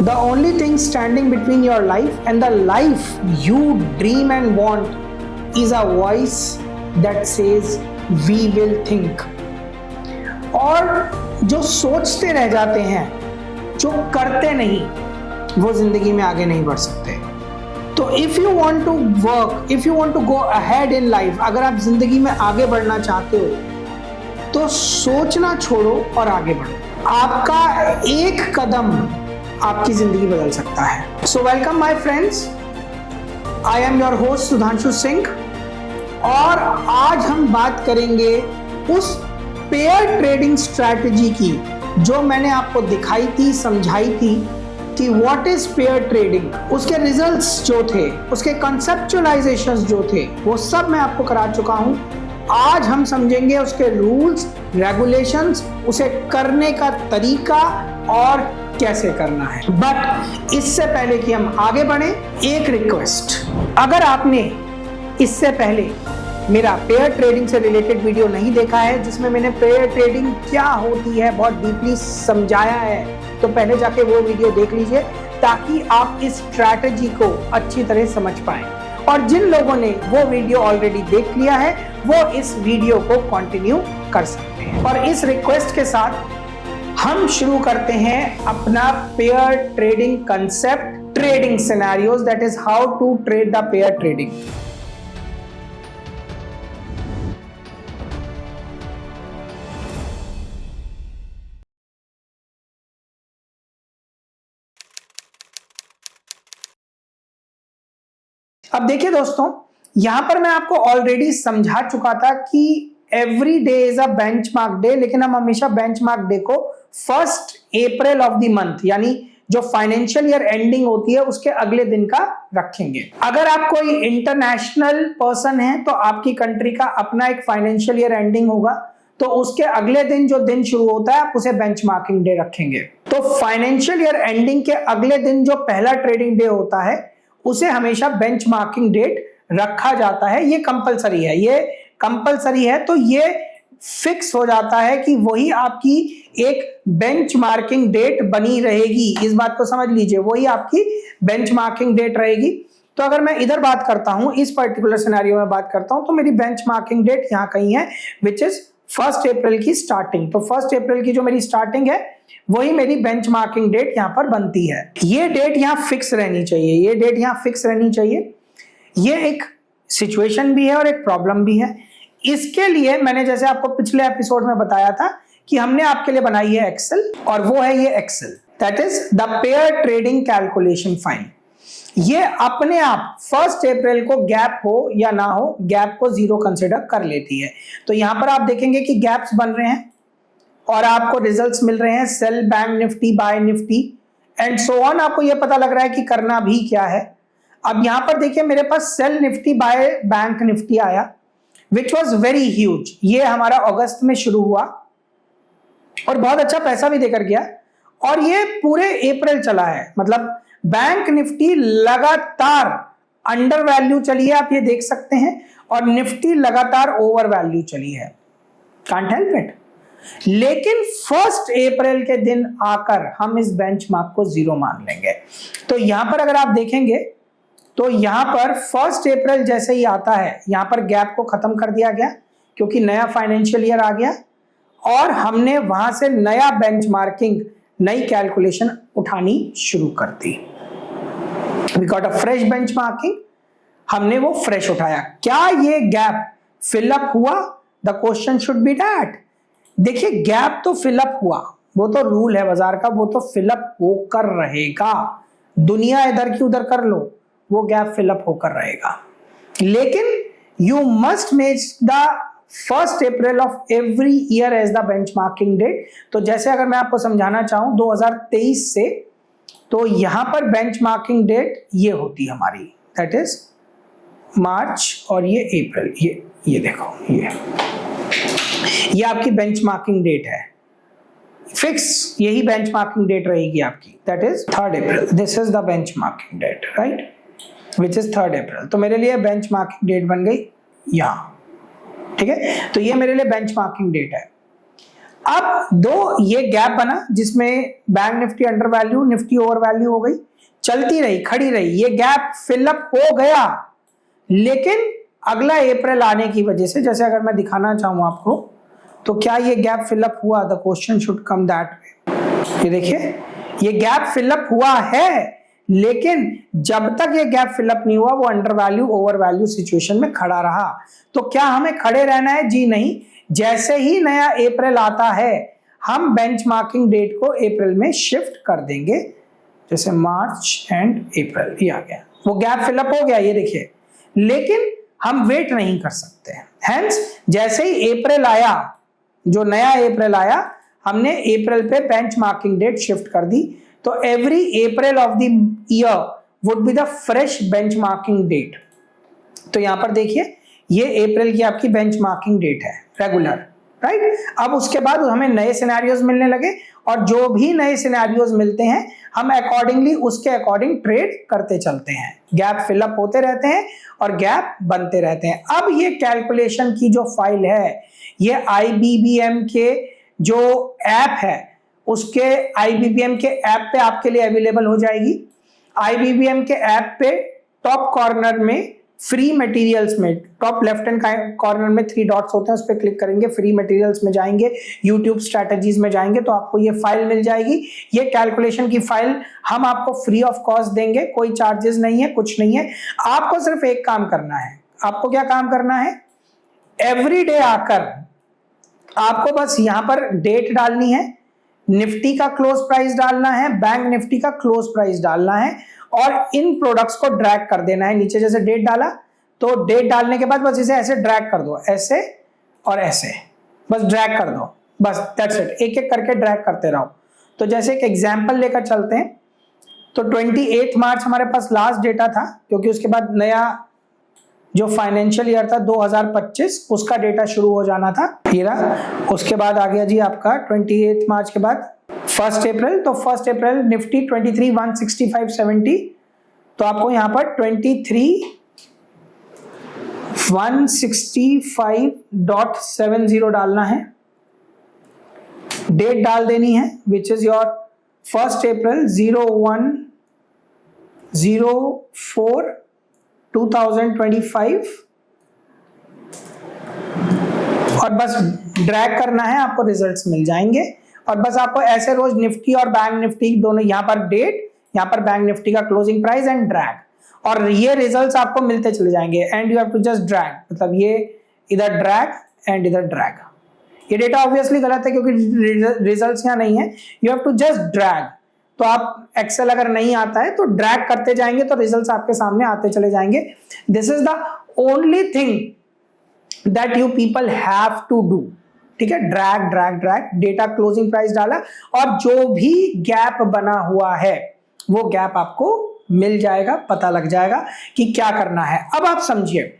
The only thing standing between your life and the life you dream and want is a voice that says we will think. और जो सोचते रह जाते हैं, जो करते नहीं, वो जिंदगी में आगे नहीं बढ़ सकते. तो if you want to work, if you want to go ahead in life, अगर आप जिंदगी में आगे बढ़ना चाहते हो तो सोचना छोड़ो और आगे बढ़ो. आपका एक कदम आपकी जिंदगी बदल सकता है. So welcome my friends, I am your host Sudhanshu Singh और आज हम बात करेंगे उस पेयर ट्रेडिंग स्ट्रैटेजी की जो मैंने आपको दिखाई थी, समझाई थी कि व्हाट इज पेयर ट्रेडिंग. उसके रिजल्ट्स जो थे, उसके कंसेप्चुअलाइजेशंस जो थे, वो सब मैं आपको करा चुका हूं. आज हम समझेंगे उसके रूल्स, रेगुलेशंस, उसे करने का तरीका और कैसे करना है. बट इससे पहले कि हम आगे बढ़े, एक रिक्वेस्ट. अगर आपने इससे पहले मेरा पेयर ट्रेडिंग से रिलेटेड वीडियो नहीं देखा है जिसमें मैंने पेयर ट्रेडिंग क्या होती है बहुत डीपली समझाया है, तो पहले जाके वो वीडियो देख लीजिए ताकि आप इस स्ट्रैटेजी को अच्छी तरह समझ पाएं. और जिन लोगों ने वो वीडियो ऑलरेडी देख लिया है वो इस वीडियो को कंटिन्यू कर सकते हैं. और इस रिक्वेस्ट के साथ हम शुरू करते हैं अपना pair trading concept, trading scenarios, that is how to trade the pair trading. अब देखिए दोस्तों, यहां पर मैं आपको ऑलरेडी समझा चुका था कि every day is a benchmark day, लेकिन हम हमेशा बेंचमार्क डे को 1 अप्रैल ऑफ द मंथ, यानी जो फाइनेंशियल ईयर एंडिंग होती है उसके अगले दिन का रखेंगे. अगर आप कोई इंटरनेशनल पर्सन है तो आपकी कंट्री का अपना एक फाइनेंशियल ईयर एंडिंग होगा, तो उसके अगले दिन जो दिन शुरू होता है आप उसे बेंचमार्किंग डे रखेंगे. तो फाइनेंशियल ईयर एंडिंग के अगले दिन जो पहला ट्रेडिंग डे होता है उसे हमेशा बेंचमार्किंग डेट रखा जाता है. ये कंपलसरी है, ये कंपलसरी है, तो ये फिक्स हो जाता है कि वही आपकी एक बेंचमार्किंग डेट बनी रहेगी. इस बात को समझ लीजिए, वही आपकी बेंचमार्किंग डेट रहेगी. तो अगर मैं इधर बात करता हूं, इस पर्टिकुलर सिनेरियो में बात करता हूं, तो मेरी बेंचमार्किंग डेट यहां कहीं है, विच इज 1 अप्रैल की स्टार्टिंग. तो 1 अप्रैल की जो मेरी स्टार्टिंग है वही मेरी बेंचमार्किंग डेट यहां पर बनती है. ये डेट यहां फिक्स रहनी चाहिए, ये डेट यहां फिक्स रहनी चाहिए. ये एक सिचुएशन भी है और एक प्रॉब्लम भी है. इसके लिए मैंने जैसे आपको पिछले एपिसोड में बताया था कि हमने आपके लिए बनाई है एक्सेल, और वो है ये Excel, that is the pair trading calculation file. ये अपने आप 1 अप्रैल को गैप हो या ना हो, गैप को 0 कंसिडर कर लेती है. तो यहां पर आप देखेंगे कि गैप्स बन रहे हैं और आपको रिजल्ट्स मिल रहे हैं, sell bank Nifty, buy Nifty and so on. आपको यह पता लग रहा है कि करना भी क्या है. अब यहां पर देखिए मेरे पास sell Nifty buy bank Nifty आया, विच वॉज वेरी ह्यूज. ये हमारा अगस्त में शुरू हुआ और बहुत अच्छा पैसा भी देकर गया, और ये पूरे अप्रैल चला है. मतलब बैंक निफ्टी लगातार अंडर वैल्यू चली है, आप ये देख सकते हैं, और निफ्टी लगातार ओवर वैल्यू चली है. Can't help it. लेकिन 1 अप्रैल के दिन आकर हम इस बेंचमार्क को 0 मान लेंगे. तो यहां पर अगर आप देखेंगे तो यहां पर 1 अप्रैल जैसे ही आता है, यहां पर गैप को खत्म कर दिया गया क्योंकि नया फाइनेंशियल ईयर आ गया और हमने वहां से नया बेंचमार्किंग, नई कैलकुलेशन उठानी शुरू कर दी. We got a fresh benchmarking, हमने वो फ्रेश उठाया. क्या ये गैप फिलअप हुआ? The question should be that. देखिए गैप तो फिलअप हुआ, वो तो रूल है बाजार का, वो तो फिलअप होकर रहेगा. दुनिया इधर की उधर कर लो, वो गैप फिलअप होकर रहेगा. लेकिन you must make the 1 April of every year as the benchmarking date. तो जैसे अगर मैं आपको समझाना चाहूं 2023 से, तो यहां पर बेंचमार्किंग डेट ये होती हमारी, दैट इज मार्च, और ये अप्रैल. ये देखो, ये आपकी बेंचमार्किंग डेट है फिक्स. यही बेंचमार्किंग डेट रहेगी आपकी, that is 3 April. This is the benchmarking date, right, which is 3 April. तो मेरे लिए बेंचमार्किंग डेट बन गई यहां. ठीक है, तो ये मेरे लिए बेंचमार्किंग डेट है. अब दो ये गैप बना जिसमें bank Nifty under value, Nifty over value हो गई, चलती रही, खड़ी रही, ये गैप फिलअप हो गया, लेकिन अगला अप्रैल आने की वजह से, जैसे अगर मैं दिखाना चाहूं आपको, तो क्या ये गैप फिलअप हुआ? The question should come that way. ये देखिए, ये गैप फिलअप हुआ है, लेकिन जब तक ये गैप फिलअप नहीं हुआ वो under value over value situation में खड़ा रहा। तो क्या हमें खड़े रहना है? जी नहीं। जैसे ही नया अप्रैल आता है हम बेंचमार्किंग डेट को अप्रैल में शिफ्ट कर देंगे, जैसे मार्च एंड अप्रैल, ये आ गया, वो गैप फिलअप हो गया, ये देखिए। लेकिन हम वेट नहीं कर सकते, हेंस जैसे ही अप्रैल आया, जो नया अप्रैल आया, हमने अप्रैल पे बेंचमार्किंग डेट शिफ्ट कर दी। तो every April of the year would be the fresh benchmarking date. तो यहां पर देखिए, ये अप्रैल की आपकी बेंचमार्किंग डेट है रेगुलर, राइट। अब उसके बाद हमें नए सिनेरियोज मिलने लगे, और जो भी नए सिनेरियोज मिलते हैं हम अकॉर्डिंगली उसके अकॉर्डिंग ट्रेड करते चलते हैं। गैप फिलअप होते रहते हैं और गैप बनते रहते हैं। अब ये कैलकुलेशन की जो फाइल है, ये IBBM के जो ऐप है, उसके IBBM के ऐप पे आपके लिए अवेलेबल हो जाएगी। IBBM के ऐप पे टॉप कॉर्नर में फ्री मटेरियल्स में, टॉप लेफ्ट हैंड कॉर्नर में 3 डॉट्स होते हैं, उस पर क्लिक करेंगे, फ्री मटेरियल्स में जाएंगे, यूट्यूब स्ट्रैटेजीज में जाएंगे, तो आपको ये फाइल मिल जाएगी। ये कैलकुलेशन की फाइल हम आपको फ्री ऑफ कॉस्ट देंगे, कोई चार्जेस नहीं है, कुछ नहीं है। आपको सिर्फ एक काम करना है। आपको क्या काम करना है? एवरी डे आकर आपको बस यहां पर डेट डालनी है, निफ्टी का क्लोज प्राइस डालना है, बैंक निफ्टी का क्लोज प्राइस डालना है, और इन प्रोडक्ट्स को ड्रैग कर देना है नीचे। जैसे डेट डाला, तो डेट डालने के बाद बस इसे ऐसे ड्रैग कर दो, ऐसे और ऐसे, बस ड्रैग कर दो, बस दैट्स इट। एक एक करके ड्रैग करते रहो। तो जैसे एक एग्जांपल लेकर चलते हैं, तो 28 मार्च हमारे पास लास्ट डेटा था, क्योंकि उसके बाद नया जो फाइनेंशियल ईयर था 2025, उसका डेटा शुरू हो जाना था। उसके बाद आ गया जी आपका 28 मार्च के बाद 1 अप्रैल। तो 1 अप्रैल निफ्टी 23,165.70, तो आपको यहां पर 23,165.70 डालना है, डेट डाल देनी है, विच इज योर 1 अप्रैल 01/04/2025, और बस ड्रैग करना है, आपको रिजल्ट्स मिल जाएंगे। और बस आपको ऐसे रोज निफ्टी और बैंक निफ्टी दोनों, यहां पर डेट, यहां पर बैंक निफ्टी का क्लोजिंग प्राइस एंड ड्रैग, और ये रिजल्ट्स आपको मिलते चले जाएंगे। And you have to just drag, मतलब ये इधर ड्रैग एंड इधर ड्रैग। ये डेटा ऑब्वियसली गलत है क्योंकि रिजल्ट्स यहां नहीं है, you have to just drag. तो आप एक्सेल अगर नहीं आता है तो ड्रैग करते जाएंगे तो रिजल्ट्स आपके सामने आते चले जाएंगे। This is the only thing that you people have to do, ठीक है। Drag drag drag, data closing price डाला, और जो भी गैप बना हुआ है वो गैप आपको मिल जाएगा, पता लग जाएगा कि क्या करना है। अब आप समझिए,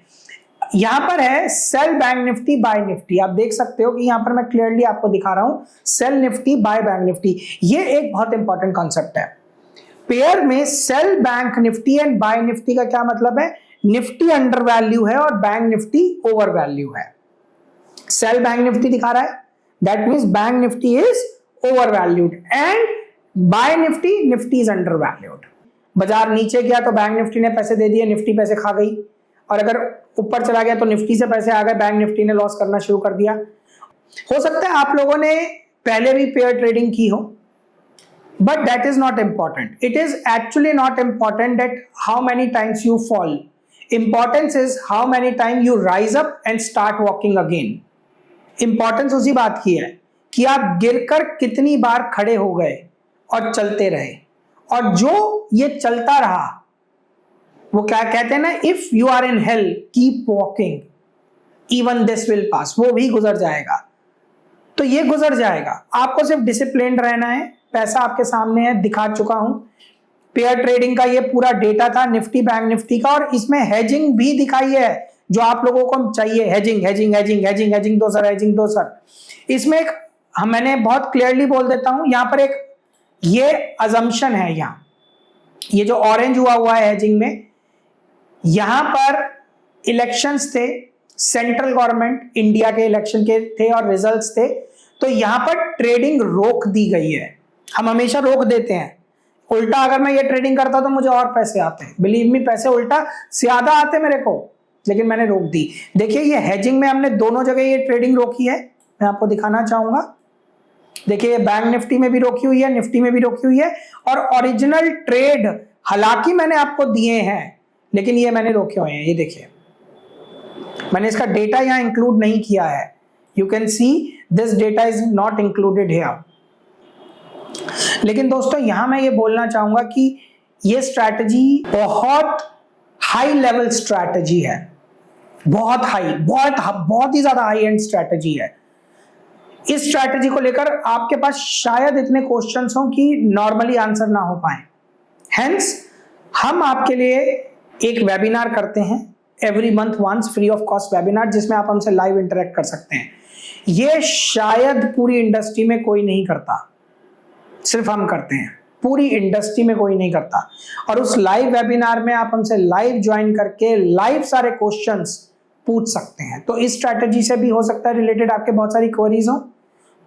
यहां पर है sell bank Nifty buy Nifty. आप देख सकते हो कि यहां पर मैं क्लियरली आपको दिखा रहा हूं, sell Nifty buy bank Nifty. ये एक बहुत इंपॉर्टेंट कॉन्सेप्ट है। पेयर में sell bank Nifty and buy Nifty का क्या मतलब है? निफ्टी अंडर वैल्यू है और बैंक निफ्टी ओवर वैल्यू है। सेल बैंक निफ्टी दिखा रहा है, that means bank Nifty is over valued, and buy Nifty, Nifty is under valued. बाजार नीचे गया तो बैंक निफ्टी ने पैसे दे दिए, निफ्टी पैसे खा गई, और अगर ऊपर चला गया तो निफ्टी से पैसे आ गए, बैंक निफ्टी ने लॉस करना शुरू कर दिया। हो सकता है आप लोगों ने पहले भी पेयर ट्रेडिंग की हो, but that is not important. It is actually not important that how many times you fall, importance is how many time you rise up and start walking again. Importance उसी बात की है कि आप गिरकर कितनी बार खड़े हो गए और चलते रहे, और जो ये चलता रहा, वो क्या कहते हैं ना, if you are in hell keep walking even this will pass, वो भी गुजर जाएगा। तो ये गुजर जाएगा, आपको सिर्फ डिसिप्लिन रहना है। पैसा आपके सामने है, दिखा चुका हूं। पेयर ट्रेडिंग का ये पूरा डेटा था निफ्टी बैंक निफ्टी का, और इसमें हेजिंग भी दिखाई है जो आप लोगों को चाहिए। Hedging hedging hedging hedging hedging दो सर, हेजिंग दो सर। इसमें एक मैंने बहुत क्लियरली बोल देता हूं, यहां पर एक ये अजम्पशन है, यहां ये जो ऑरेंज हुआ है हेजिंग में, यहां पर इलेक्शंस थे, सेंट्रल गवर्नमेंट इंडिया के इलेक्शन के थे और रिजल्ट्स थे। तो यहां पर ट्रेडिंग रोक दी गई है। हम हमेशा रोक देते हैं। उल्टा अगर मैं ये ट्रेडिंग करता तो मुझे और पैसे आते, बिलीव मी, पैसे उल्टा ज्यादा आते मेरे को, लेकिन मैंने रोक दी। देखिए ये हेजिंग में हमने दोनों जगह ये ट्रेडिंग रोकी है, मैं आपको दिखाना चाहूंगा। देखिए ये बैंक निफ्टी में भी रोकी हुई है, निफ्टी में भी रोकी हुई है, और ओरिजिनल ट्रेड हालांकि मैंने आपको दिए हैं, लेकिन ये मैंने रोके हुए हैं। ये देखिए मैंने इसका डेटा यहां इंक्लूड नहीं किया है। You can see this data is not included here. लेकिन दोस्तों यहां मैं ये बोलना चाहूंगा कि ये स्ट्रैटेजी बहुत हाई लेवल स्ट्रैटेजी है, बहुत हाई, बहुत ही ज्यादा हाई एंड स्ट्रैटेजी है। इस स्ट्रैटेजी को लेकर आपके पास शायद इतने क्वेश्चंस हों कि नॉर्मली आंसर ना हो पाए। हेंस हम आपके लिए एक वेबिनार करते हैं every month once, free of cost webinar, जिसमें आप हमसे लाइव इंटरेक्ट कर सकते हैं। ये शायद पूरी इंडस्ट्री में कोई नहीं करता, सिर्फ हम करते हैं, पूरी इंडस्ट्री में कोई नहीं करता। और उस लाइव वेबिनार में आप हमसे लाइव ज्वाइन करके लाइव सारे क्वेश्चंस पूछ सकते हैं। तो इस स्ट्रैटेजी से भी हो सकता है रिलेटेड आपके बहुत सारी क्वेरीज हो,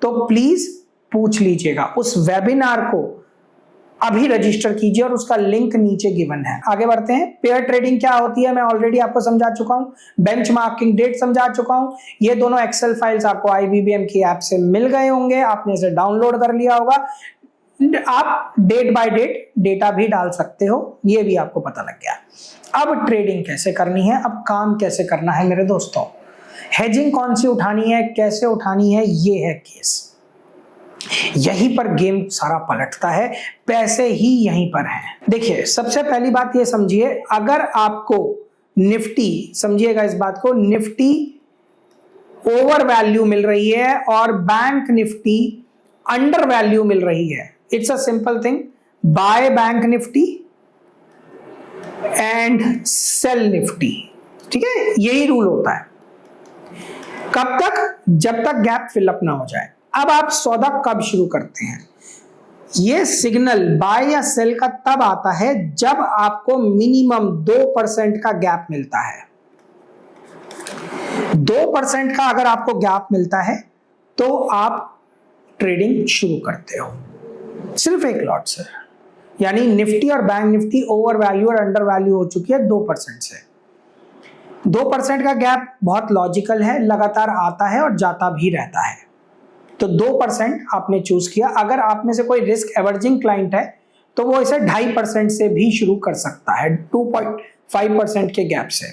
तो प्लीज पूछ लीजिएगा। उस वेबिनार को अभी रजिस्टर कीजिए और उसका लिंक नीचे गिवन है। आगे बढ़ते हैं। पेयर ट्रेडिंग क्या होती है मैं ऑलरेडी आपको समझा चुका हूं, बेंचमार्किंग डेट समझा चुका हूं। ये दोनों एक्सेल फाइल्स आपको IBBM की ऐप से मिल गए होंगे, आपने इसे डाउनलोड कर लिया होगा। आप डेट बाय डेट डेटा भी डाल सकते हो, ये भी आपको पता लग गया। अब ट्रेडिंग कैसे करनी है, अब काम कैसे करना है मेरे दोस्तों, हेजिंग कौन सी उठानी है, कैसे उठानी है, ये है केस। यहीं पर गेम सारा पलटता है, पैसे ही यहीं पर हैं। देखिए सबसे पहली बात ये समझिए, अगर आपको निफ्टी, समझिएगा इस बात को, निफ्टी ओवर वैल्यू मिल रही है और बैंक निफ्टी अंडर वैल्यू मिल रही है, it's a simple thing, buy bank Nifty and sell Nifty. ठीक है, यही रूल होता है। कब तक? जब तक गैप फिलअप ना हो जाए। अब आप सौदा कब शुरू करते हैं? ये सिग्नल बाय या सेल का तब आता है जब आपको मिनिमम 2% का गैप मिलता है। 2% का अगर आपको गैप मिलता है तो आप ट्रेडिंग शुरू करते हो, सिर्फ एक लॉट से। यानी निफ्टी और बैंक निफ्टी ओवर वैल्यू और अंडर वैल्यू हो चुकी है 2% से। 2% का गैप बहुत लॉजिकल है, लगातार आता है और जाता भी रहता है। तो 2% आपने चूज किया। अगर आप में से कोई रिस्क एवर्जिंग क्लाइंट है तो वो इसे 2.5% से भी शुरू कर सकता है, 2.5% के गैप से।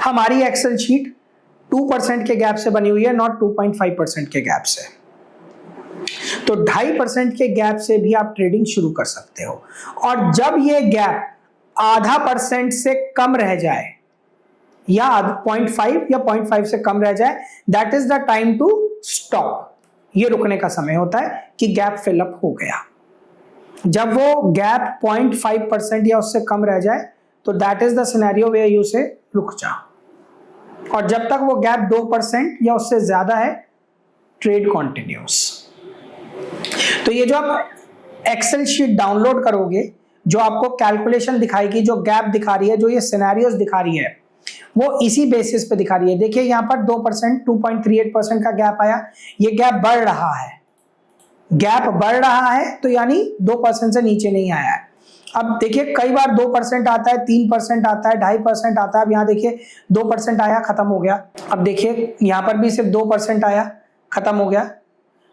हमारी एक्सेल शीट 2% के गैप से बनी हुई है, नॉट 2.5% के गैप से। तो 2.5% के गैप से भी आप ट्रेडिंग शुरू कर सकते हो। और जब ये गैप 0.5% से कम रह जाए या 0.5 या 0.5 से कम रह जाए, that is the time to stop. ये रुकने का समय होता है कि गैप फिलअप हो गया। जब वो गैप 0.5% या उससे कम रह जाए तो that is the scenario where you say रुक जाओ। और जब तक वो गैप 2% या उससे ज्यादा है, ट्रेड कॉन्टिन्यूस। तो ये जो आप एक्सेल शीट डाउनलोड करोगे, जो आपको कैलकुलेशन दिखाएगी, जो गैप दिखा रही है, जो ये सिनेरियोस दिखा रही है, वो इसी बेसिस पे दिखा रही है। देखिए यहाँ पर 2%, 2.38% का गैप आया, ये गैप बढ़ रहा है। गैप बढ़ रहा है तो यानी 2% से नीचे नहीं आया है। अब देखिए कई बार 2% आता है, 3% आता है, 2.5% आता है। अब यहाँ देखिए 2% आया, खत्म हो गया। अब देखिए यहाँ पर भी सिर्फ 2% आया, खत्म हो गया।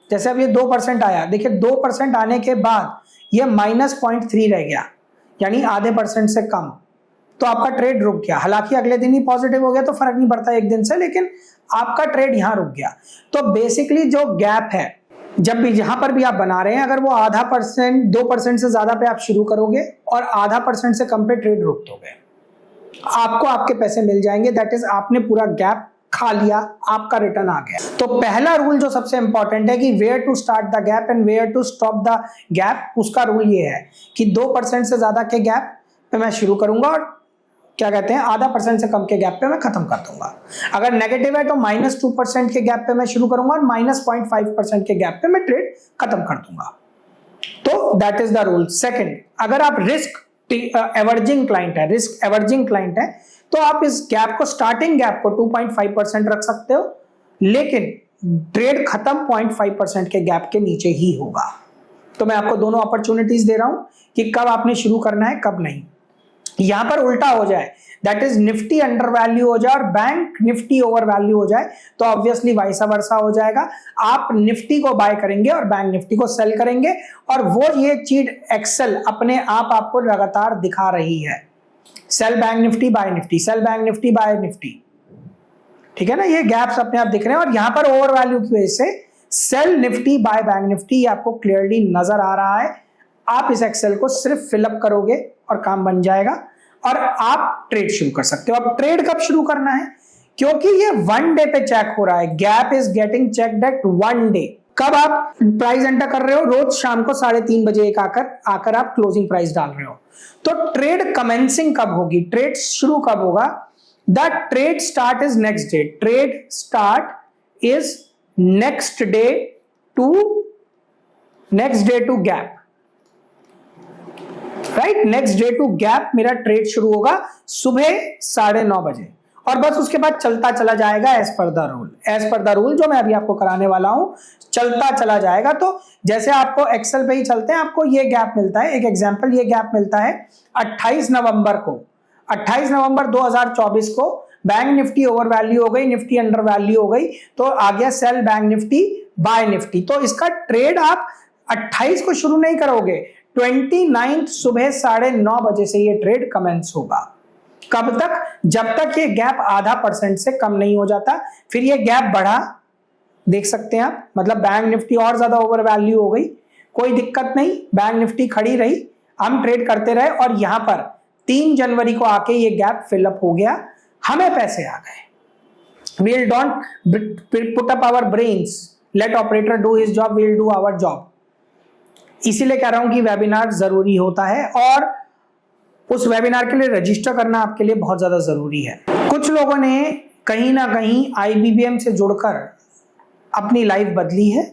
जैसे अब ये 2% आया, देखिए 2% आने के बाद ये -0.3 रह गया, यानी आधे % से कम। तो आपका ट्रेड रुक गया। हालांकि अगले दिन ही पॉजिटिव हो गया तो फर्क नहीं पड़ता एक दिन से, लेकिन आपका ट्रेड यहां रुक गया। तो बेसिकली जो गैप है, जब भी जहां पर भी आप बना रहे हैं, अगर वो 0.5%, 2% से ज्यादा पे आप शुरू करोगे और 0.5% से कम पे ट्रेड रोक दोगे, आपको आपके पैसे मिल जाएंगे। दैट इज आपने पूरा गैप खा लिया, आपका रिटर्न आ गया। तो पहला रूल जो सबसे इंपॉर्टेंट है कि where to start the gap and where to stop the gap, उसका रूल ये है कि 2% से ज्यादा के गैप पे मैं शुरू करूंगा और क्या कहते हैं 0.5% से कम के गैप पे मैं खत्म कर दूंगा। अगर नेगेटिव है तो -2% के गैप पे मैं शुरू करूंगा और -0.5% के गैप पे मैं ट्रेड खत्म कर दूंगा। तो that is the rule. Second, अगर आप रिस्क एवर्जिंग क्लाइंट है तो आप इस गैप को, स्टार्टिंग गैप को 2.5% रख सकते हो, लेकिन ट्रेड खत्म 0.5% के गैप के नीचे ही होगा। तो मैं आपको दोनों अपॉर्चुनिटीज दे रहा हूं कि कब आपने शुरू करना है कब नहीं। यहां पर उल्टा हो जाए, that is Nifty under value हो जाए और बैंक निफ्टी ओवर वैल्यू हो जाए, तो ऑब्वियसली वाइसा वर्सा हो जाएगा। आप निफ्टी को बाय करेंगे और बैंक निफ्टी को सेल करेंगे, और वो ये चीज एक्सेल अपने आप आपको लगातार दिखा रही है, sell bank Nifty buy Nifty, sell bank Nifty buy Nifty, ठीक है ना। ये गैप्स अपने आप दिख रहे हैं, और यहां पर ओवर वैल्यू की वजह से sell Nifty buy bank Nifty आपको क्लियरली नजर आ रहा है। आप इस एक्सेल को सिर्फ फिलअप करोगे और काम बन जाएगा, और आप ट्रेड शुरू कर सकते हो। अब ट्रेड कब शुरू करना है, क्योंकि ये 1 डे पे चेक हो रहा है, gap is getting checked at 1 day. कब आप प्राइस एंटर कर रहे हो, रोज शाम को 3:30 बजे एक आकर आप क्लोजिंग प्राइस डाल रहे हो। तो ट्रेड कमेंसिंग कब होगी, ट्रेड शुरू कब होगा, the trade start is next day, trade start is next day to gap, right. Next day to gap मेरा ट्रेड शुरू होगा सुबह 9:30 बजे, और बस उसके बाद चलता चला जाएगा as per the rule. As per the rule जो मैं अभी आपको कराने वाला हूं, चलता चला जाएगा। तो जैसे आपको एक्सेल पे ही चलते हैं, आपको ये गैप मिलता है, एक एग्जांपल, ये गैप मिलता है 28 नवंबर को, 28 नवंबर 2024 को बैंक निफ्टी ओवर वैल्यू हो गई, निफ्टी अंडर वैल्यू हो गई, तो आ गया sell bank Nifty buy Nifty. तो इसका ट्रेड आप 28 को शुरू नहीं करोगे, 29 सुबह 9:30 बजे से ये ट्रेड कमेंस होगा। कब तक, जब तक ये गैप 0.5% से कम नहीं हो जाता। फिर ये गैप बढ़ा, देख सकते हैं आप, मतलब बैंक निफ्टी और ज्यादा ओवर वैल्यू हो गई, कोई दिक्कत नहीं, बैंक निफ्टी खड़ी रही, हम ट्रेड करते रहे, और यहां पर 3 जनवरी को आके ये गैप फिलअप हो गया, हमें पैसे आ गए। We'll don't put up our brains, let operator do his job, we'll do our job। इसीलिए कह रहा हूं कि वेबिनार जरूरी होता है, और उस वेबिनार के लिए रजिस्टर करना आपके लिए बहुत ज्यादा जरूरी है। कुछ लोगों ने कहीं ना कहीं IBBM से जुड़कर अपनी लाइफ बदली है,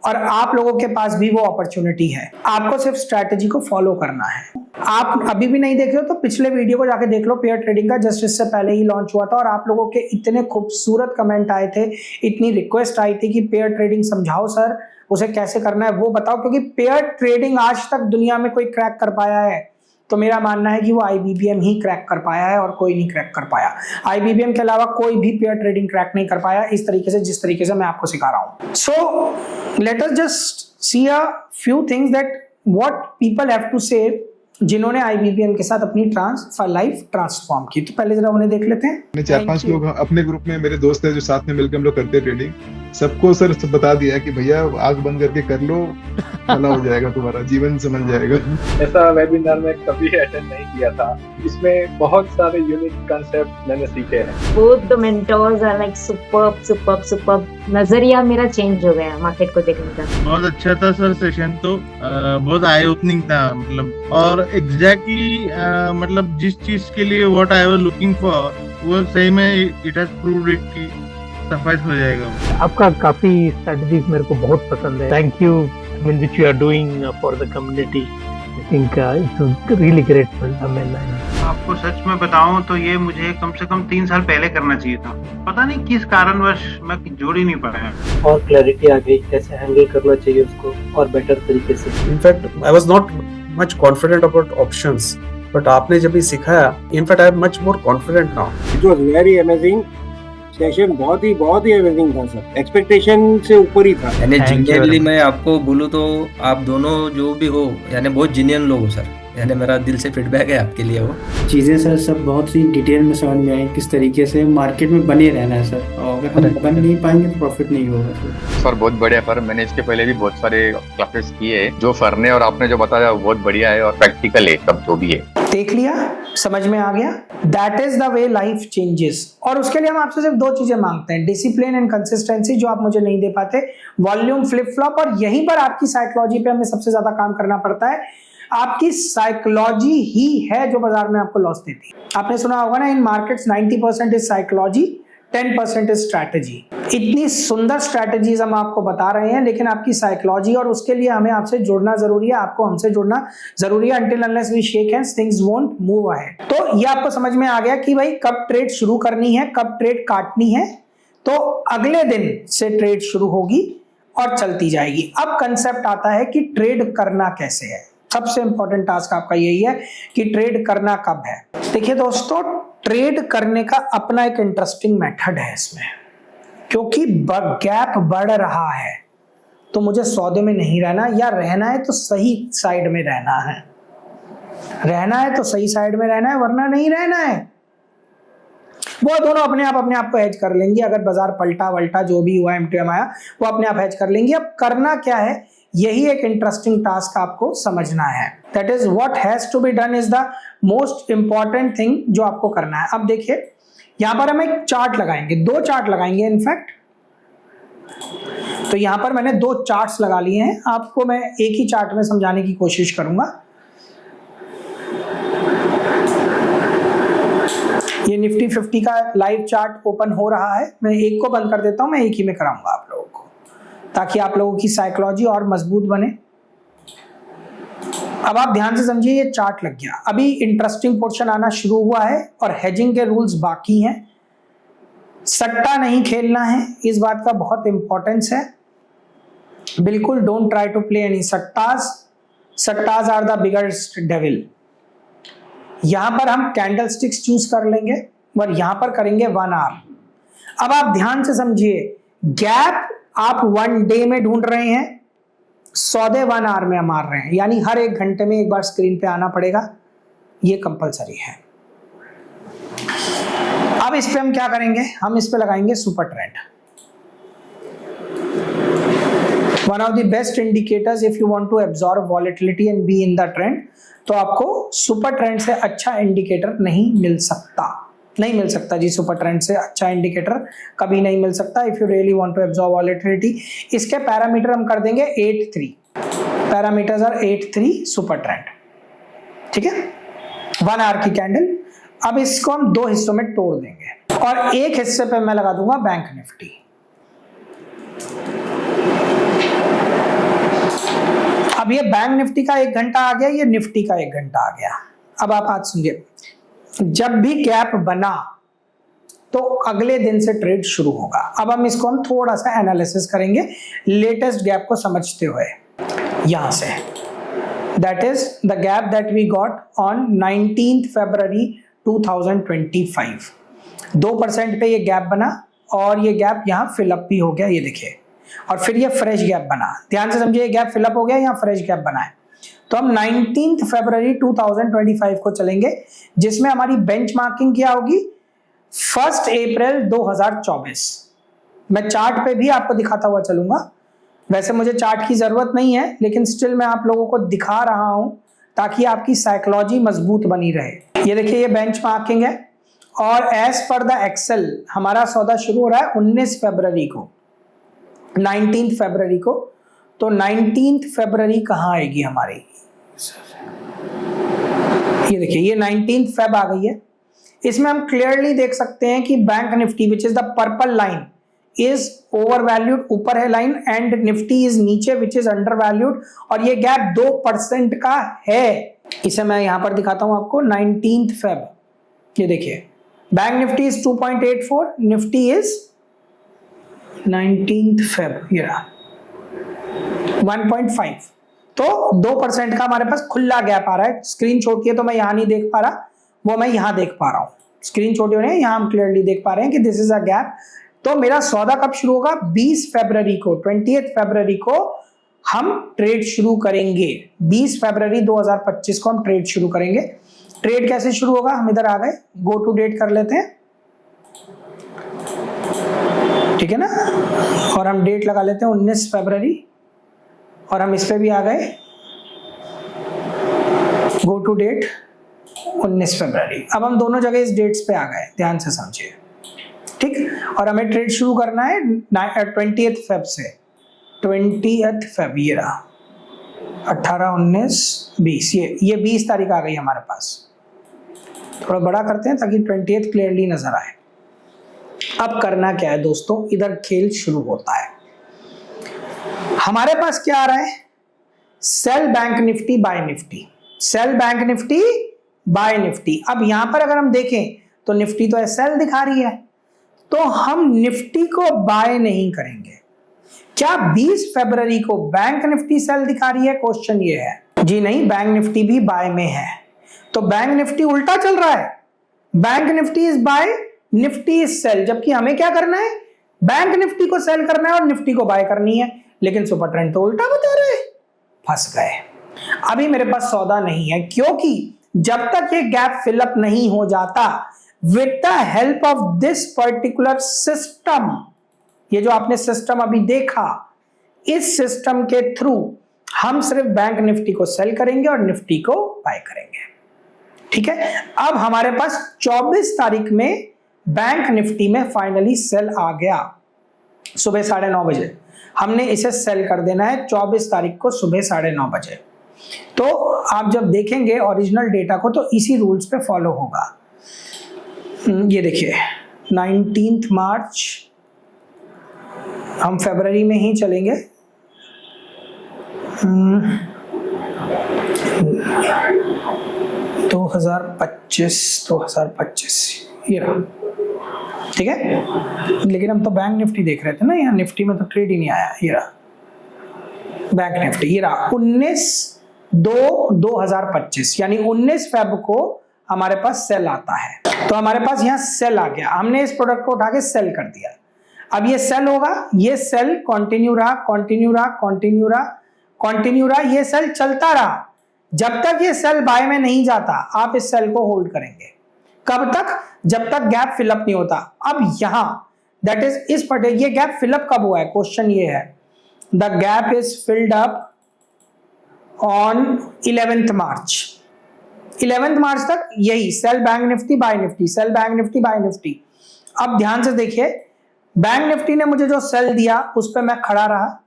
और आप लोगों के पास भी वो अपॉर्चुनिटी है। आपको सिर्फ स्ट्रैटेजी को फॉलो करना है। आप अभी भी नहीं देखे हो तो पिछले वीडियो को जाके देख लो, पेयर ट्रेडिंग का, जस्ट इससे पहले ही लॉन्च हुआ था, और आप लोगों के इतने खूबसूरत कमेंट आए थे, इतनी रिक्वेस्ट आई थी कि पेयर ट्रेडिंग समझाओ सर, उसे कैसे करना है वो बताओ, क्योंकि पेयर ट्रेडिंग आज तक दुनिया में कोई क्रैक कर पाया है तो मेरा मानना है कि वो IBBM ही क्रैक कर पाया है, और कोई नहीं क्रैक कर पाया। IBBM के अलावा कोई भी पेयर ट्रेडिंग क्रैक नहीं कर पाया इस तरीके से, जिस तरीके से मैं आपको सिखा रहा हूं। So let us just see a few things that what people have to say, जिन्होंने IBBM के साथ अपनी लाइफ ट्रांसफॉर्म की। तो पहले जरा उन्हें देख लेते हैं। 4-5 लोग अपने ग्रुप में, मेरे दोस्त हैं जो साथ में मिलकर हम लोग करते हैं ट्रेडिंग, सबको सर बता दिया कि भैया आंख बंद करके कर लो, भला हो जाएगा, तुम्हारा जीवन समझ जाएगा। ऐसा वेबिनार में कभी अटेंड नहीं किया था, इसमें बहुत सारे यूनिक कांसेप्ट मैंने सीखे हैं। Both the mentors are like superb। नजरिया मेरा चेंज हो गया मार्केट को देखने का। बहुत अच्छा था सर सेशन, तो बहुत आई ओपनिंग था, मतलब, और एग्जैक्टली मतलब जिस चीज के लिए what I was looking for, वो सही में इट हैज प्रूव्ड इट कि सफाइस हो जाएगा। आपका काफी स्ट्रेटजीज मेरे को बहुत पसंद है। Thank you, I mean, which you are doing for the community. I think it's really grateful. आपको सच में बताऊं तो ये मुझे कम से कम 3 साल पहले करना चाहिए था, पता नहीं किस कारणवश मैं जोड़ ही नहीं पाया। और क्लैरिटी आ गई कैसे हैंडल करना चाहिए उसको और बेटर तरीके से। In fact I was not much confident about options, but आपने जब ये सिखाया, in fact I am much more confident now. It was very amazing session, बहुत ही अमेजिंग था सर, एक्सपेक्टेशन से ऊपर ही था। यानी जेन्युइनली मैं आपको बोलूं तो आप दोनों जो भी हो, यानी बहुत जेन्युइन लोग हो सर, यानी मेरा दिल से फीडबैक है आपके लिए। वो चीज़ें सर सब बहुत ही डिटेल में समझ में आई, किस तरीके से मार्केट में बने रहना है सर, और अगर हम बन नहीं पाएंगे तो प्रॉफिट नहीं होगा सर। बहुत बढ़िया सर, मैंने इसके पहले भी बहुत सारे क्लासेस किए, जो सर ने और आपने जो बताया वो बहुत बढ़िया है, और प्रैक्टिकल है सब जो भी है। देख लिया, समझ में आ गया। That is the way life changes. और उसके लिए हम आपसे सिर्फ 2 चीजें मांगते हैं, डिसिप्लिन एंड कंसिस्टेंसी, जो आप मुझे नहीं दे पाते, वॉल्यूम फ्लिप फ्लॉप, और यहीं पर आपकी साइकोलॉजी पे हमें सबसे ज्यादा काम करना पड़ता है। आपकी साइकोलॉजी ही है जो बाजार में आपको लॉस देती है। आपने सुना होगा ना, in markets 90% is psychology, 10% is strategy. इतनी सुंदर स्ट्रैटेजीज हम आपको बता रहे हैं, लेकिन आपकी साइकोलॉजी, और उसके लिए हमें आपसे जुड़ना जरूरी है, आपको हमसे जुड़ना जरूरी है। Until unless we shake hands, things won't move ahead। तो ये आपको समझ में आ गया कि भाई कब ट्रेड शुरू करनी है, कब ट्रेड काटनी है। तो अगले दिन से ट्रेड शुरू होगी और चलती जाएगी। अब कंसेप्ट आता है कि ट्रेड करना कैसे है। सबसे इंपॉर्टेंट टास्क आपका यही है कि ट्रेड करना कब है। देखिए दोस्तों, ट्रेड करने का अपना एक इंटरेस्टिंग मेथड है इसमें, क्योंकि गैप बढ़ रहा है तो मुझे सौदे में नहीं रहना, या रहना है तो सही साइड में रहना है। रहना है तो सही साइड में रहना है, वरना नहीं रहना है। वो दोनों अपने आप को हेज कर लेंगे। अगर बाजार पलटा वल्टा जो भी हुआ, एमटीएम आया, वो अपने आप हेज कर लेंगे। अब करना क्या है, यही एक इंटरेस्टिंग टास्क आपको समझना है। That is what has to be done is the most important thing जो आपको करना है। अब देखिए, यहां पर हम एक चार्ट लगाएंगे, 2 चार्ट लगाएंगे इनफैक्ट। तो यहां पर मैंने 2 चार्ट्स लगा लिए हैं, आपको मैं एक ही चार्ट में समझाने की कोशिश करूंगा। ये निफ्टी 50 का लाइव चार्ट ओपन हो रहा है। मैं एक को बंद कर देता हूं, मैं एक ही में कराऊंगा आप लोगों को, ताकि आप लोगों की साइकोलॉजी और मजबूत बने। अब आप ध्यान से समझिए, ये चार्ट लग गया। अभी इंटरेस्टिंग पोर्शन आना शुरू हुआ है और हेजिंग के रूल्स बाकी हैं। सट्टा नहीं खेलना है, इस बात का बहुत इंपॉर्टेंस है। बिल्कुल don't try to play any सट्टास। सट्टास आर द बिगेस्ट डेविल। यहां पर हम कैंडल स्टिक्स चूज कर लेंगे और यहां पर करेंगे 1 आवर। अब आप ध्यान से समझिए, गैप आप 1 डे में ढूंढ रहे हैं, सौदे 1 आवर में मार रहे हैं, यानी हर 1 घंटे में एक बार स्क्रीन पे आना पड़ेगा, ये कंपलसरी है। अब इस पे हम क्या करेंगे, हम इस पे लगाएंगे super trend. One of the best indicators if you want to absorb volatility and be in the trend, तो आपको सुपर ट्रेंड से अच्छा इंडिकेटर नहीं मिल सकता जी। सुपर ट्रेंड से अच्छा इंडिकेटर कभी नहीं मिल सकता if you really want to absorb volatility. इसके पैरामीटर हम कर देंगे 8-3। पैरामीटर्स आर 8-3 सुपर ट्रेंड, ठीक है। 1 आवर की कैंडल। अब इसको हम 2 हिस्सों में तोड़ देंगे और एक हिस्से पे मैं लगा दूंगा बैंक निफ्टी। अब ये बैंक निफ्टी का 1 घंटा आ गया, ये निफ्टी का 1 घंटा आ गया। अब आप बात सुनिए, जब भी गैप बना तो अगले दिन से ट्रेड शुरू होगा। अब हम इसको थोड़ा सा एनालिसिस करेंगे लेटेस्ट गैप को समझते हुए। यहां से that is the gap that we got on 19 February 2025। 2% पे ये गैप बना और ये गैप यहाँ फिलअप भी हो गया, ये देखिए, और फिर ये फ्रेश गैप बना। ध्यान से समझिए, गैप फिलअप हो गया, यहाँ फ्रेश गैप बना है। तो हम 19 फरवरी 2025 को चलेंगे, जिसमें हमारी बेंचमार्किंग क्या होगी, 1 अप्रैल 2024। मैं चार्ट पे भी आपको दिखाता हुआ चलूंगा। वैसे मुझे चार्ट की जरूरत नहीं है, लेकिन स्टिल मैं आप लोगों को दिखा रहा हूं ताकि आपकी साइकोलॉजी मजबूत बनी रहे। ये देखिए, ये बेंचमार्किंग है और एज पर द एक्सेल हमारा सौदा शुरू हो रहा है 19 फरवरी को, 19 फरवरी को। तो 19 फरवरी कहाँ आएगी हमारी, ये देखिए, ये 19 फेब आ गई है। इसमें हम क्लियरली देख सकते हैं कि bank Nifty which is the purple line is over valued, ऊपर है लाइन, एंड निफ्टी इज नीचे विच इज अंडर वैल्यूड, और ये गैप 2% का है। इसे मैं यहां पर दिखाता हूं आपको, 19 फेब। ये देखिए, bank Nifty is 2.84, Nifty is 19 Feb, ये रहा 1.5। तो 2% का हमारे पास खुला गैप आ रहा है। स्क्रीन छोटी है तो मैं यहां नहीं देख पा रहा, वो मैं यहां देख पा रहा हूं। स्क्रीन छोटी हो रही है, यहां हम क्लियरली देख पा रहे हैं कि दिस इज अ गैप। तो मेरा सौदा कब शुरू होगा, 20 फरवरी को, 20 फरवरी को हम ट्रेड शुरू करेंगे। 20 फरवरी 2025 को हम ट्रेड शुरू करेंगे। ट्रेड कैसे शुरू होगा, हम इधर आ गए, गो टू डेट कर लेते हैं, ठीक है ना, और हम डेट लगा लेते हैं 19 फरवरी, और हम इस पे भी आ गए, गो टू डेट 19 फरवरी। अब हम दोनों जगह इस डेट्स पे आ गए, ध्यान से समझिए, ठीक। और हमें ट्रेड शुरू करना है 20 फेब से, 20 फेब, ये रहा 18, 19, 20, ये 20 तारीख आ गई हमारे पास। थोड़ा बड़ा करते हैं ताकि 20 क्लियरली नजर आए। अब करना क्या है दोस्तों, इधर खेल शुरू होता है। हमारे पास क्या आ रहा है, sell bank Nifty buy Nifty, sell bank Nifty buy Nifty. अब यहां पर अगर हम देखें तो निफ्टी तो सेल दिखा रही है, तो हम निफ्टी को बाय नहीं करेंगे। क्या 20 फरवरी को बैंक निफ्टी सेल दिखा रही है? क्वेश्चन ये है। जी नहीं, बैंक निफ्टी भी बाय में है। तो बैंक निफ्टी उल्टा चल रहा है, bank Nifty is buy, Nifty is sell, जबकि हमें क्या करना है? बैंक निफ्टी को सेल करना है और निफ्टी को बाय करनी है। लेकिन सुपर ट्रेंड तो उल्टा बता रहे, फंस गए। अभी मेरे पास सौदा नहीं है, क्योंकि जब तक ये गैप फिलअप नहीं हो जाता with the help of this particular system, ये जो आपने सिस्टम अभी देखा, इस सिस्टम के थ्रू हम सिर्फ बैंक निफ्टी को सेल करेंगे और निफ्टी को बाय करेंगे। ठीक है, अब हमारे पास 24 तारीख में बैंक निफ्टी में फाइनली सेल आ गया सुबह 9:30 बजे। हमने इसे सेल कर देना है 24 तारीख को सुबह 9:30 बजे। तो आप जब देखेंगे ओरिजिनल डेटा को तो इसी रूल्स पे फॉलो होगा। ये देखिए 19 मार्च, हम फरवरी में ही चलेंगे। 2025 ये रहा। ठीक है, लेकिन हम तो बैंक निफ्टी देख रहे थे ना, यहाँ निफ्टी में तो ट्रेड ही नहीं आया। ये रहा बैंक निफ्टी, ये रहा 19/2/2025, यानी 19 फेब को हमारे पास सेल आता है। तो हमारे पास यहाँ सेल आ गया, हमने इस प्रोडक्ट को उठा के सेल कर दिया। अब ये सेल होगा, ये सेल कंटिन्यू रहा, कंटिन्यू रहा, कंटिन्यू रहा, कंटिन्यू रहा, ये सेल चलता रहा। जब तक ये सेल बाय में नहीं जाता आप इस सेल को होल्ड करेंगे। कब तक? जब तक गैप फिलअप नहीं होता। अब यहां दैट इज इस पर्टिकुलर, ये गैप फिलअप कब हुआ है? क्वेश्चन ये है। The gap is filled up on 11th March. 11th मार्च तक यही sell bank Nifty buy Nifty, sell bank Nifty buy Nifty. अब ध्यान से देखिए, बैंक निफ्टी ने मुझे जो सेल दिया उस पर मैं खड़ा रहा,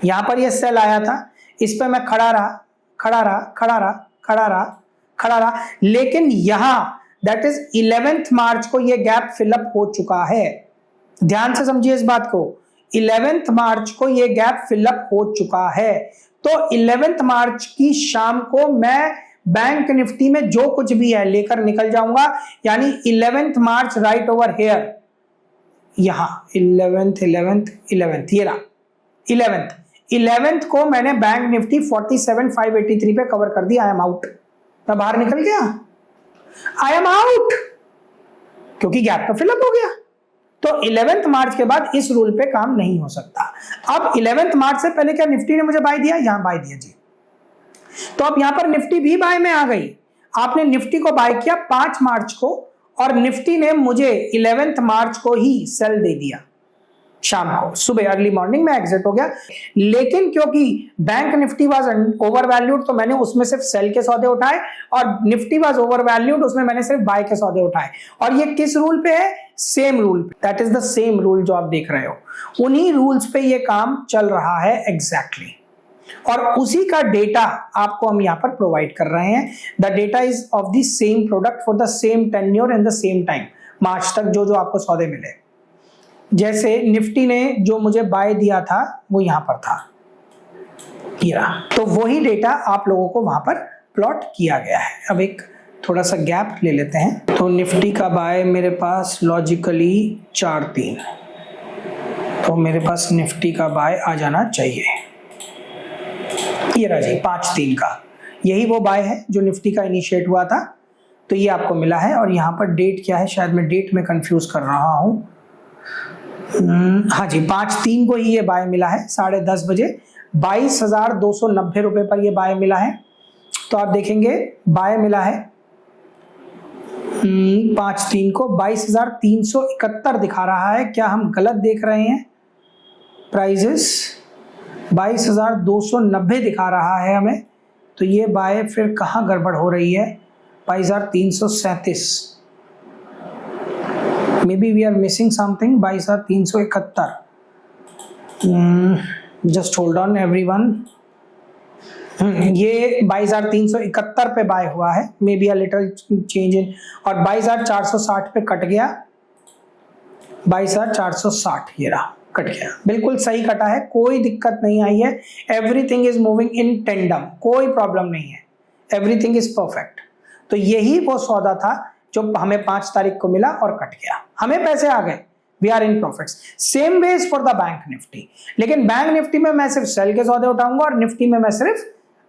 यहां पर ये सेल आया था, इस पे मैं खड़ा रहा, खड़ा रहा, खड़ा रहा, खड़ा रहा, खड़ा रहा, लेकिन यहां दैट इज 11th मार्च को ये गैप फिलअप हो चुका है। ध्यान से समझिए इस बात को, 11th मार्च को ये गैप फिलअप हो चुका है। तो 11th मार्च की शाम को मैं बैंक निफ्टी में जो कुछ भी है लेकर निकल जाऊंगा, यानी 11th March right over here, यहां 11th ये रहा 11th को मैंने बैंक निफ्टी 47,583 पे कवर कर दिया। आई एम आउट, मैं बाहर निकल गया, आई एम आउट, क्योंकि गैप तो फिलअप हो गया। तो 11th मार्च के बाद इस रूल पे काम नहीं हो सकता। अब 11th मार्च से पहले क्या निफ्टी ने मुझे बाय दिया? यहां बाय दिया जी। तो अब यहां पर निफ्टी भी बाय में आ गई। आपने निफ्टी को बाय किया 5 मार्च को और निफ्टी ने मुझे 11th मार्च को ही सेल दे दिया शाम को, सुबह अर्ली मॉर्निंग में एग्जिट हो गया। लेकिन क्योंकि bank Nifty was over valued तो मैंने उसमें सिर्फ सेल के सौदे उठाए, और निफ्टी वाज ओवर वैल्यूड उसमें मैंने सिर्फ बाय के सौदे उठाए। और ये किस रूल पे है? Same rule, that is the same rule जो आप देख रहे हो, उन्हीं रूल्स पे ये काम चल रहा है एग्जैक्टली। और उसी का डेटा आपको हम यहाँ पर प्रोवाइड कर रहे हैं। The data is of the same product for the same tenure and the same time, March तक जो जो आपको सौदे मिले। जैसे निफ्टी ने जो मुझे बाय दिया था वो यहां पर था, तो वही डेटा आप लोगों को वहां पर प्लॉट किया गया है। अब एक थोड़ा सा गैप ले लेते हैं। तो निफ्टी का बाय मेरे पास लॉजिकली 4-3, तो मेरे पास निफ्टी का बाय आ जाना चाहिए। ये रहा जी 5-3 का, यही वो बाय है जो निफ्टी का इनिशिएट हुआ था। तो ये आपको मिला है। और यहाँ पर डेट क्या है, शायद मैं डेट में कंफ्यूज कर रहा हूँ। हाँ जी 5-3 को ही ये बाय मिला है 10:30 बजे, 22,290 रुपए पर ये बाय मिला है। तो आप देखेंगे बाय मिला है 5-3 को 22,371 दिखा रहा है। क्या हम गलत देख रहे हैं? प्राइजेस 22,290 दिखा रहा है हमें, तो ये बाय फिर कहाँ गड़बड़ हो रही है? 22,337, may be we are missing something. 22,371, just hold on everyone. ये 22,371 पे बाय हुआ है, may be a little change in, और 22,460 पे कट गया। 22,460 ये रहा, कट गया, बिल्कुल सही कटा है, कोई दिक्कत नहीं आई है। Everything is moving in tandem, कोई प्रॉब्लम नहीं है, एवरीथिंग इज परफेक्ट। तो यही वो सौदा था जो हमें 5 तारीख को मिला और कट गया। हमें पैसे आ गए, we are in profits. Same way for the bank Nifty, लेकिन बैंक निफ्टी में मैं सिर्फ सेल के सौदे उठाऊंगा और निफ्टी में मैं सिर्फ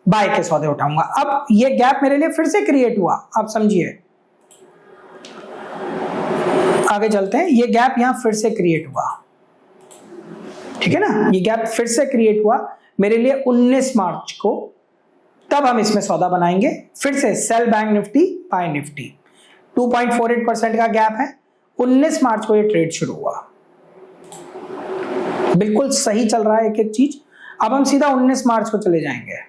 बाय के सौदे उठाऊंगा। अब ये गैप मेरे लिए फिर से क्रिएट हुआ, आप समझिए, आगे चलते हैं। ये गैप यहां फिर से क्रिएट हुआ, ठीक है ना, ये गैप फिर से क्रिएट हुआ मेरे लिए 19 मार्च को, तब हम इसमें सौदा बनाएंगे फिर से sell bank Nifty buy Nifty. 2.48% का गैप है, 19 मार्च को ये ट्रेड शुरू हुआ, बिल्कुल सही चल रहा है एक एक चीज। अब हम सीधा 19 मार्च को चले जाएंगे,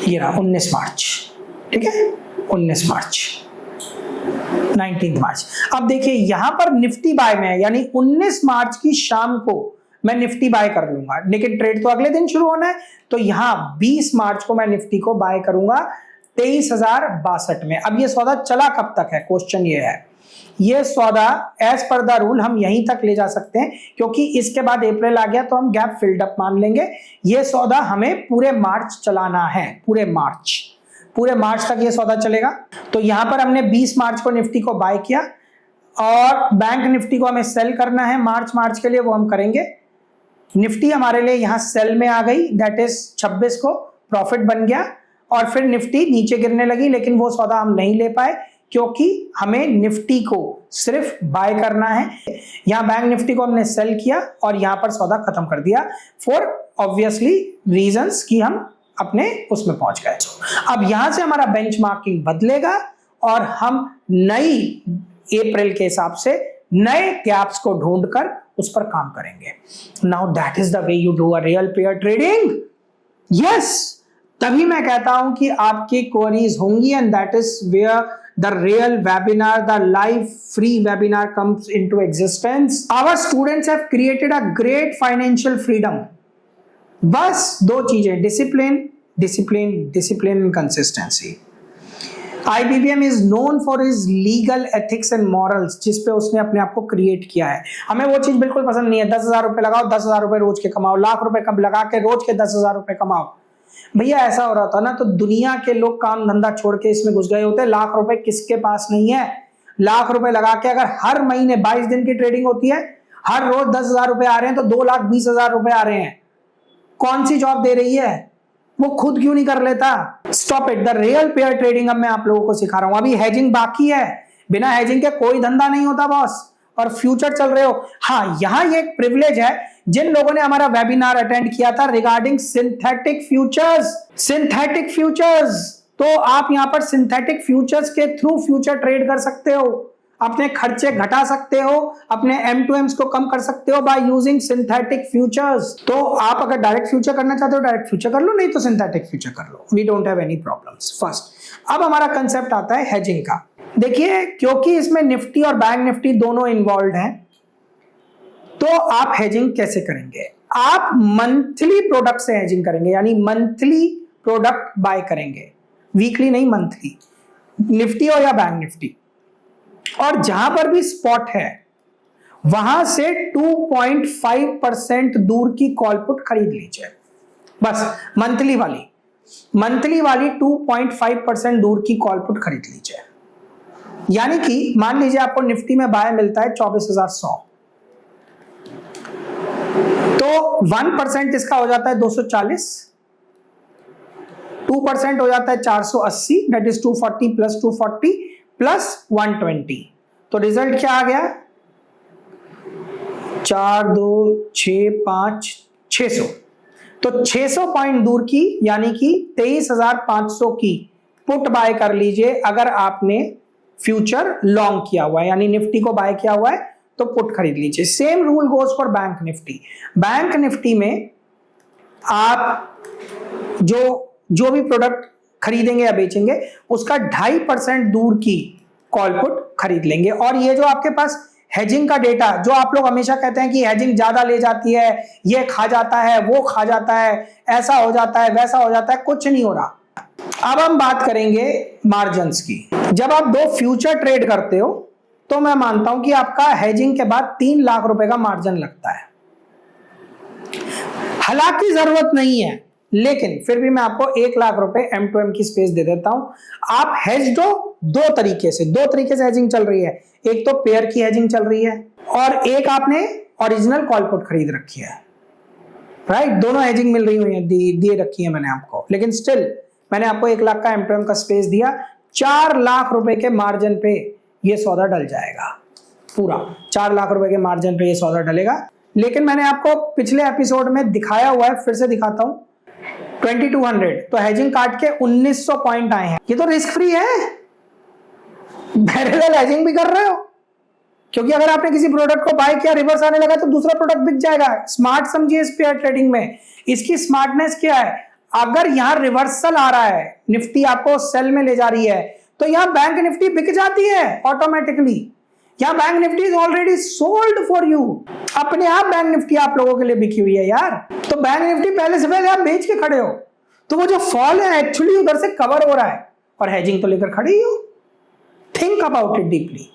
ये रहा 19 मार्च, ठीक है, 19 मार्च, 19 मार्च। अब देखिए यहां पर निफ्टी बाय में है, यानी 19 मार्च की शाम को मैं निफ्टी बाय कर लूंगा, लेकिन ट्रेड तो अगले दिन शुरू होना है, तो यहां 20 मार्च को मैं निफ्टी को बाय करूंगा 23,062 में। अब ये सौदा चला कब तक है, क्वेश्चन ये है। ये सौदा एज पर द रूल हम यहीं तक ले जा सकते हैं, क्योंकि इसके बाद अप्रैल आ गया तो हम गैप फिल्ड अप मान लेंगे। ये सौदा हमें पूरे मार्च चलाना है, पूरे मार्च तक ये सौदा चलेगा। तो यहां पर हमने 20 मार्च को निफ्टी को बाय किया और बैंक निफ्टी को हमें सेल करना है मार्च के लिए, वो हम करेंगे। निफ्टी हमारे लिए यहां सेल में आ गई, दैट इज 26 को प्रॉफिट बन गया, और फिर निफ्टी नीचे गिरने लगी, लेकिन वो सौदा हम नहीं ले पाए क्योंकि हमें निफ्टी को सिर्फ बाय करना है। यहां बैंक निफ्टी को हमने सेल किया और यहां पर सौदा खत्म कर दिया फॉर ऑब्वियसली रीजंस कि हम अपने उसमें पहुंच गए। अब यहां से हमारा बेंचमार्किंग बदलेगा और हम नई अप्रैल के हिसाब से नए गैप्स को ढूंढकर उस पर काम करेंगे। Now that is the way you do a real pair trading. Yes, तभी मैं कहता हूं कि आपकी क्वेरीज होंगी, and that is where the real webinar, the live free webinar comes into existence. Our students have created a great financial freedom. बस दो चीजें, discipline and consistency. IBBM is known for his legal ethics and morals, जिस पे उसने अपने आप को create किया है। हमें वो चीज बिल्कुल पसंद नहीं है, 10,000 रुपए लगाओ, 10,000 रुपए रोज के कमाओ, लाख रुपए कब लगा के रोज के 10,000 रुपए कमाओ। भैया ऐसा हो रहा था ना, तो दुनिया के लोग काम धंधा छोड़ के इसमें घुस गए होते। लाख रुपए किसके पास नहीं है? लाख रुपए लगा के अगर हर महीने 22 दिन की ट्रेडिंग होती है, हर रोज 10,000 रुपए आ रहे हैं, तो 2,20,000 रुपए आ रहे हैं। कौन सी जॉब दे रही है? वो खुद क्यों नहीं कर लेता? Stop it. The real pair trading अब मैं आप लोगों को सिखा रहा हूं। अभी हेजिंग बाकी है, बिना हेजिंग के कोई धंधा नहीं होता बॉस। और फ्यूचर चल रहे हो, हाँ, यहां ये एक प्रिविलेज है जिन लोगों ने हमारा वेबिनार अटेंड किया था रिगार्डिंग सिंथेटिक फ्यूचर्स, तो आप यहां पर सिंथेटिक फ्यूचर्स के थ्रू फ्यूचर ट्रेड कर सकते हो, अपने खर्चे घटा सकते हो, अपने M2Ms को कम कर सकते हो बाय यूजिंग सिंथेटिक फ्यूचर्स। तो आप अगर डायरेक्ट फ्यूचर करना चाहते हो डायरेक्ट फ्यूचर कर लो, नहीं तो सिंथेटिक फ्यूचर कर लो, we don't have any problems. First, अब हमारा कंसेप्ट आता है हेजिंग का। देखिए, क्योंकि इसमें निफ्टी और बैंक निफ्टी दोनों इन्वॉल्व हैं, तो आप हेजिंग कैसे करेंगे? आप मंथली प्रोडक्ट से हेजिंग करेंगे, यानी मंथली प्रोडक्ट बाय करेंगे, वीकली नहीं, मंथली, निफ्टी और या बैंक निफ्टी। और जहां पर भी स्पॉट है वहां से 2.5% दूर की कॉल पुट खरीद लीजिए, बस मंथली वाली 2.5% दूर की कॉल पुट खरीद लीजिए। यानी कि मान लीजिए आपको निफ्टी में बाय मिलता है 24,100, तो 1% इसका हो जाता है 240, 2% हो जाता है 480, दैट इज 240 प्लस 240 प्लस 120। तो रिजल्ट क्या आ गया? 4, 2, 6, 5, 600। तो 600 पॉइंट दूर की, यानी कि 23,500 की पुट बाय कर लीजिए अगर आपने फ्यूचर लॉन्ग किया हुआ है, यानी निफ्टी को बाय किया हुआ है तो पुट खरीद लीजिए। Same rule goes for bank Nifty. Bank Nifty में आप जो भी प्रोडक्ट खरीदेंगे या बेचेंगे उसका 2.5% दूर की कॉल पुट खरीद लेंगे। और ये जो आपके पास हेजिंग का डेटा, जो आप लोग हमेशा कहते हैं कि हेजिंग ज्यादा ले जाती है, ये खा जाता है, वो खा जाता है, ऐसा हो जाता है, वैसा हो जाता है, कुछ नहीं हो रहा। अब हम बात करेंगे मार्जिन्स की। जब आप दो फ्यूचर ट्रेड करते हो तो मैं मानता हूं कि आपका हेजिंग के बाद 3 लाख रुपए का मार्जिन लगता है। हालांकि जरूरत नहीं है, लेकिन फिर भी मैं आपको 1 लाख रुपए M2M की स्पेस दे देता हूं। आप हेज दो दो तरीके से हेजिंग चल रही है। एक तो पेयर की हेजिंग चल रही है और एक आपने ओरिजिनल कॉल पुट खरीद रखी है, राइट? दोनों हेजिंग मिल रही हुई है, दिए रखी है मैंने आपको, लेकिन स्टिल मैंने आपको 1 लाख का M2M का स्पेस दिया। 4 लाख रुपए के मार्जिन पे ये सौदा डल जाएगा, पूरा 4 लाख रुपए के मार्जिन पे ये सौदा डलेगा। लेकिन मैंने आपको पिछले एपिसोड में दिखाया हुआ है, फिर से दिखाता हूं, 2200 तो हेजिंग काट के 1900 पॉइंट आए हैं। ये तो रिस्क फ्री है, पैरेलल हेजिंग भी कर रहे हो, क्योंकि अगर आपने किसी प्रोडक्ट को बाय किया, रिवर्स आने लगा तो दूसरा प्रोडक्ट बिक जाएगा। स्मार्ट समझिए इस पेयर ट्रेडिंग में। इसकी स्मार्टनेस क्या है? अगर यहां रिवर्सल आ रहा है, निफ्टी आपको सेल में ले जा रही है, तो यहां बैंक निफ्टी बिक जाती है ऑटोमेटिकली। यहां bank Nifty is already sold for you, अपने आप बैंक निफ्टी आप लोगों के लिए बिकी हुई है यार। तो बैंक निफ्टी पहले से पहले आप बेच के खड़े हो, तो वो जो फॉल है एक्चुअली उधर से कवर हो रहा है और हेजिंग तो लेकर खड़े ही हो। Think about it deeply.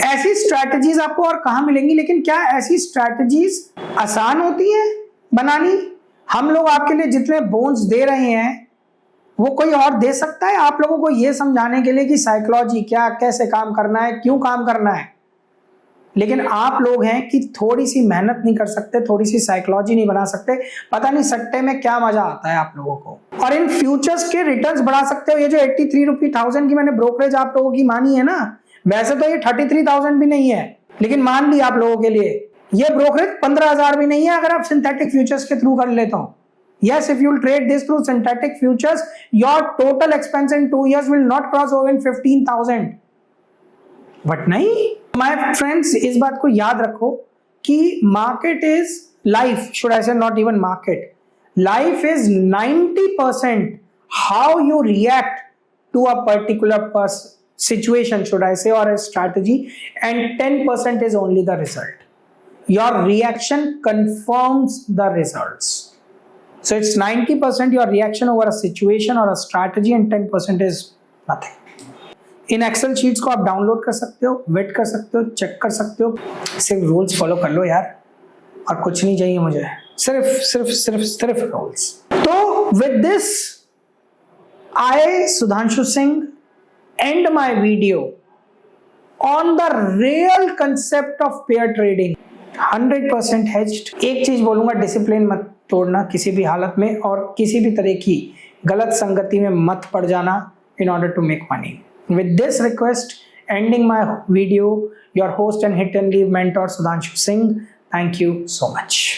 ऐसी स्ट्रैटेजीज आपको और कहां मिलेंगी, लेकिन क्या ऐसी स्ट्रैटेजीज आसान होती है बनानी? हम लोग आपके लिए जितने बोन्स दे रहे हैं वो कोई और दे सकता है आप लोगों को ये समझाने के लिए कि साइकोलॉजी क्या, कैसे काम करना है, क्यों काम करना है? लेकिन आप लोग हैं कि थोड़ी सी मेहनत नहीं कर सकते, थोड़ी सी साइकोलॉजी नहीं बना सकते। पता नहीं सट्टे में क्या मजा आता है आप लोगों को। और इन फ्यूचर्स के रिटर्न्स बढ़ा सकते हो। ये जो 83,000 की मैंने ब्रोकरेज आप लोगों की मानी है ना, वैसे तो ये 33,000 भी नहीं है, लेकिन मान ली आप लोगों के लिए। ये ब्रोकरेज 15,000 भी नहीं है अगर आप सिंथेटिक फ्यूचर्स के थ्रू कर लेता हूं। Yes, if you trade this through synthetic futures, your total expense in 2 years will not cross over 15,000. But नहीं, my friends, इस बात को याद रखो कि market is life. Should I say not even market? Life is 90% how you react to a particular situation, should I say, or a strategy, and 10% is only the result. Your reaction confirms the results. So it's 90% your reaction over a situation or a strategy and 10% is nothing. इन Excel sheets को आप download कर सकते हो, wait कर सकते हो, check कर सकते हो। सिर्फ रूल्स फॉलो कर लो यार, और कुछ नहीं चाहिए मुझे, सिर्फ रूल्स। तो with this I Sudhanshu Singh and my video on the real concept of pair trading 100% hedged. एक चीज बोलूंगा, डिसिप्लिन मत तोड़ना किसी भी हालत में, और किसी भी तरह की गलत संगति में मत पड़ जाना in order to make money. With this request, ending my video, your host and hit and leave mentor Sudhanshu Singh. Thank you so much.